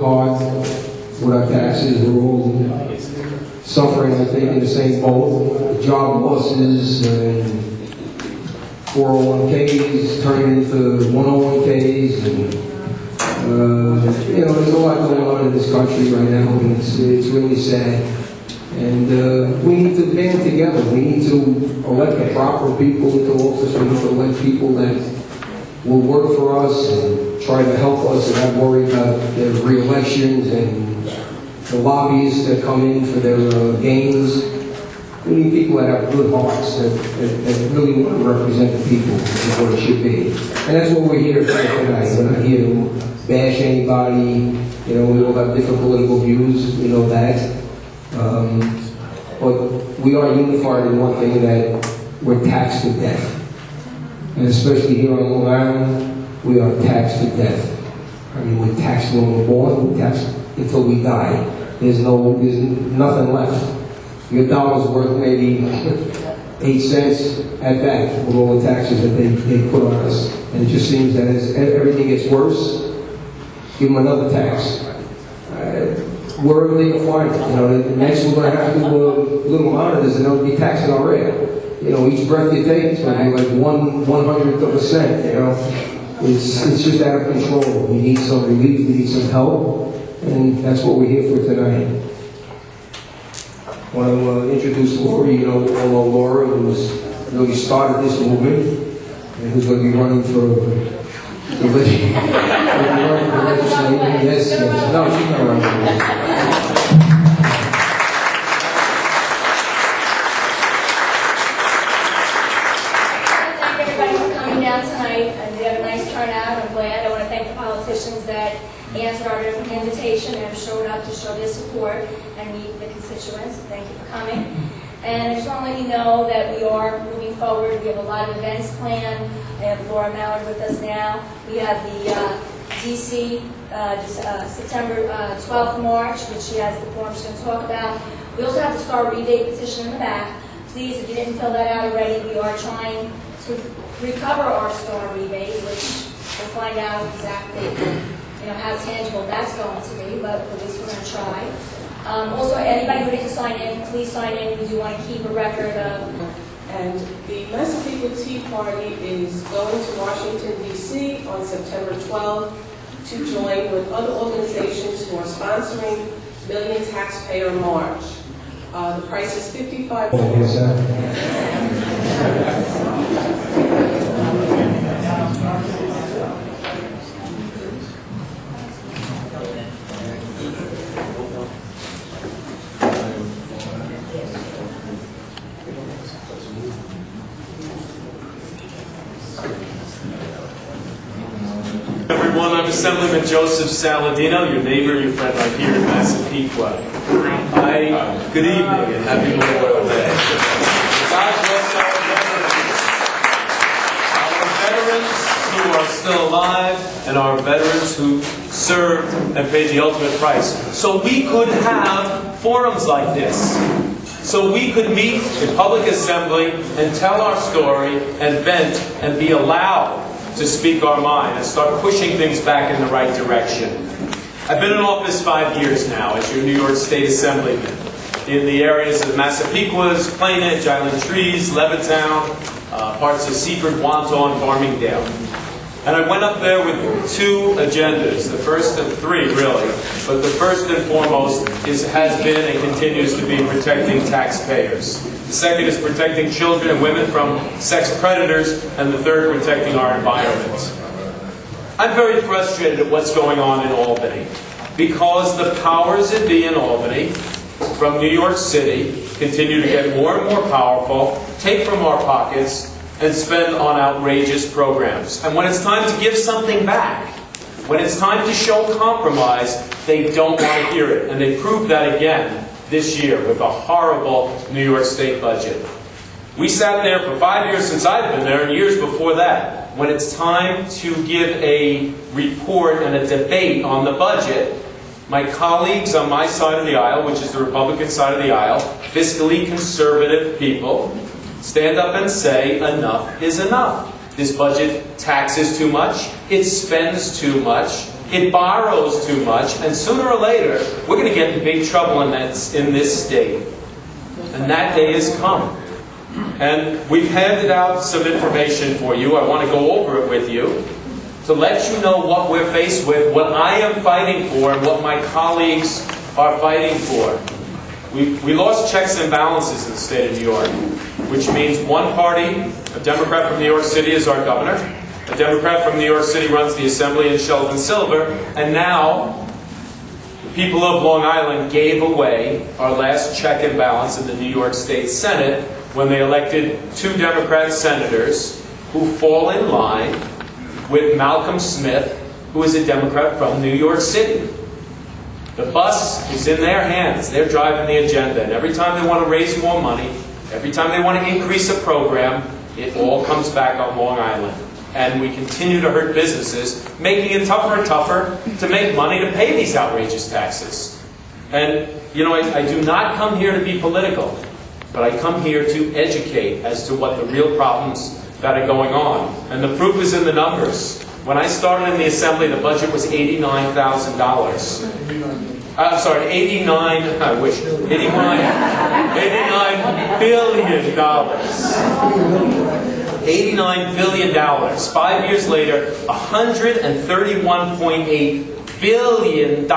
hard with our taxes. We're all suffering, I think, in the same boat. Job losses and 401ks turning into 101ks, and there's a lot going on in this country right now, and it's really sad. And we need to band together. We need to elect the proper people into office. We need to elect people that will work for us and try to help us and not worry about their re-elections and the lobbyists that come in for their gains. We need people that have good hearts, that really want to represent the people, is what it should be. And that's what we're here for tonight. We're not here to bash anybody. We all have different political views, we know that. But we are unified in one thing, that we're taxed to death. And especially here on Long Island, we are taxed to death. I mean, we're taxed when we're born, we're taxed until we die. There's nothing left. Your dollar's worth maybe 8 cents at that with all the taxes that they put on us. And it just seems that as everything gets worse, give them another tax. Wherever they can find it. Next we're going to have to do little monitors and they'll be taxing our rate. Each breath you take, it's going to be like 1/100th of a cent. It's just out of control. We need some relief, we need some help, and that's what we're here for tonight. I want to introduce Lori. Laura, who's really started this movement, and who's going to be running for the legislature. Yes. No, she's not running for legislature. That answered our invitation and have showed up to show their support and meet the constituents. Thank you for coming. And I just want to let you know that we are moving forward. We have a lot of events planned. I have Laura Mallard with us now. We have the DC September 12th March, which she has the form she's going to talk about. We also have the Star Rebate petition in the back. Please, if you didn't fill that out already, we are trying to recover our Star Rebate, which we'll find out exactly, how tangible that's going to be, but at least we're going to try. Also, anybody who didn't sign in, please sign in. We do want to keep a record of. And the Massapequa Tea Party is going to Washington, D.C. on September 12th to join with other organizations who are sponsoring Million Taxpayer March. The price is $55. Everyone, I'm Assemblyman Joseph Saladino, your neighbor, your friend right here in Massapequa. Good evening and happy Memorial Day. God bless our veterans who are still alive and our veterans who served and paid the ultimate price. So we could have forums like this. So we could meet in public assembly and tell our story and vent and be allowed to speak our mind and start pushing things back in the right direction. I've been in office 5 years now as your New York State Assemblyman in the areas of Massapequas, Plainedge, Island Trees, Levittown, parts of Seaford, Wanton, Farmingdale. And I went up there with 2 agendas, the first of 3 really, but the first and foremost has been and continues to be protecting taxpayers. The second is protecting children and women from sex predators, and the third, protecting our environment. I'm very frustrated at what's going on in Albany, because the powers that be in Albany, from New York City, continue to get more and more powerful, take from our pockets, and spend on outrageous programs. And when it's time to give something back, when it's time to show compromise, they don't want to hear it. And they proved that again this year with a horrible New York State budget. We sat there for 5 years since I've been there, and years before that. When it's time to give a report and a debate on the budget, my colleagues on my side of the aisle, which is the Republican side of the aisle, fiscally conservative people, stand up and say, enough is enough. This budget taxes too much, it spends too much, it borrows too much, and sooner or later, we're going to get in big trouble in this state. And that day has come. And we've handed out some information for you. I want to go over it with you to let you know what we're faced with, what I am fighting for, and what my colleagues are fighting for. We lost checks and balances in the state of New York, which means one party, a Democrat from New York City, is our governor. A Democrat from New York City runs the Assembly in Sheldon Silver, and now the people of Long Island gave away our last check and balance in the New York State Senate when they elected 2 Democrat senators who fall in line with Malcolm Smith, who is a Democrat from New York City. The bus is in their hands. They're driving the agenda, and every time they want to raise more money, every time they want to increase a program, it all comes back on Long Island. And we continue to hurt businesses, making it tougher and tougher to make money to pay these outrageous taxes. And, you know, I do not come here to be political, but I come here to educate as to what the real problems that are going on. And the proof is in the numbers. When I started in the Assembly, the budget was $89,000. I'm sorry, $89 billion. $89 billion. 5 years later, $131.8 billion.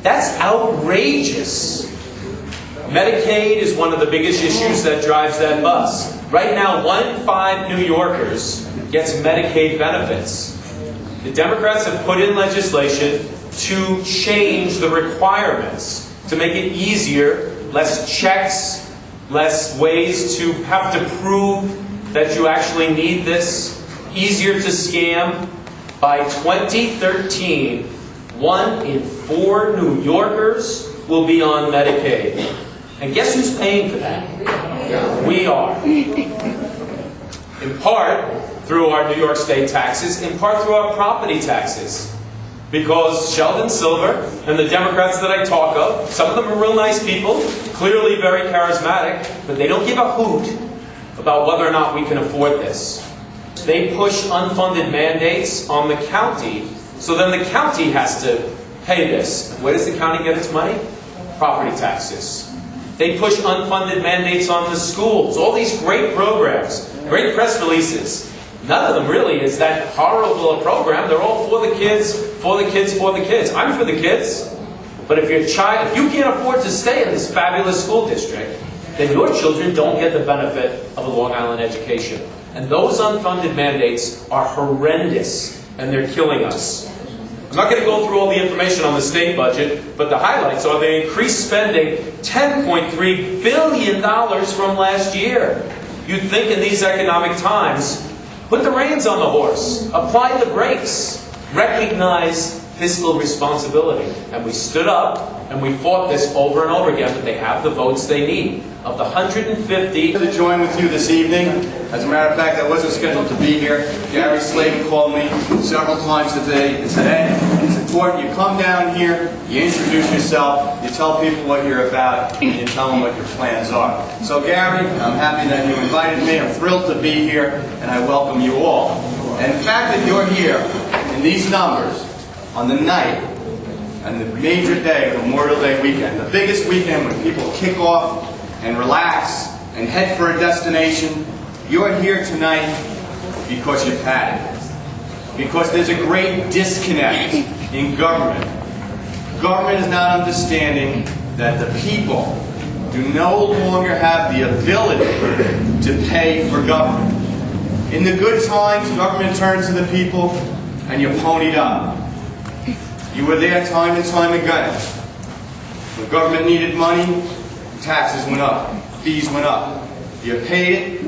That's outrageous. Medicaid is one of the biggest issues that drives that bus. Right now, 1 in 5 New Yorkers gets Medicaid benefits. The Democrats have put in legislation to change the requirements, to make it easier, less checks, less ways to have to prove that you actually need this, easier to scam. By 2013, 1 in 4 New Yorkers will be on Medicaid. And guess who's paying for that? We are. In part through our New York State taxes, in part through our property taxes. Because Sheldon Silver and the Democrats that I talk of, some of them are real nice people, clearly very charismatic, but they don't give a hoot about whether or not we can afford this. They push unfunded mandates on the county, so then the county has to pay this. Where does the county get its money? Property taxes. They push unfunded mandates on the schools. All these great programs, great press releases. None of them really is that horrible a program. They're all for the kids, for the kids, for the kids. I'm for the kids. But if you can't afford to stay in this fabulous school district, then your children don't get the benefit of a Long Island education. And those unfunded mandates are horrendous, and they're killing us. I'm not going to go through all the information on the state budget, but the highlights are they increased spending $10.3 billion from last year. You'd think in these economic times, put the reins on the horse, apply the brakes, recognize fiscal responsibility. And we stood up and we fought this over and over again, but they have the votes they need. Of the 150... To join with you this evening. As a matter of fact, I wasn't scheduled to be here. Gary Slavin called me several times today and said, "Ed, it's important you come down here, you introduce yourself, you tell people what you're about, and you tell them what your plans are." So Gary, I'm happy that you invited me. I'm thrilled to be here, and I welcome you all. And the fact that you're here in these numbers on the night and the major day, Memorial Day weekend, the biggest weekend when people kick off and relax and head for a destination, you're here tonight because you've had it. Because there's a great disconnect in government. Government is not understanding that the people do no longer have the ability to pay for government. In the good times, government turns to the people and you ponied up. You were there time and time again. When government needed money, taxes went up, fees went up. You paid it,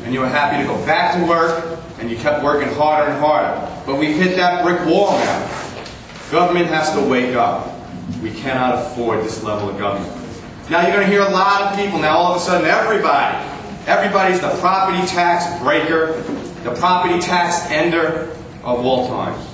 and you were happy to go back to work, and you kept working harder and harder. But we've hit that brick wall now. Government has to wake up. We cannot afford this level of government. Now you're going to hear a lot of people, now all of a sudden everybody's the property tax breaker, the property tax ender of all times.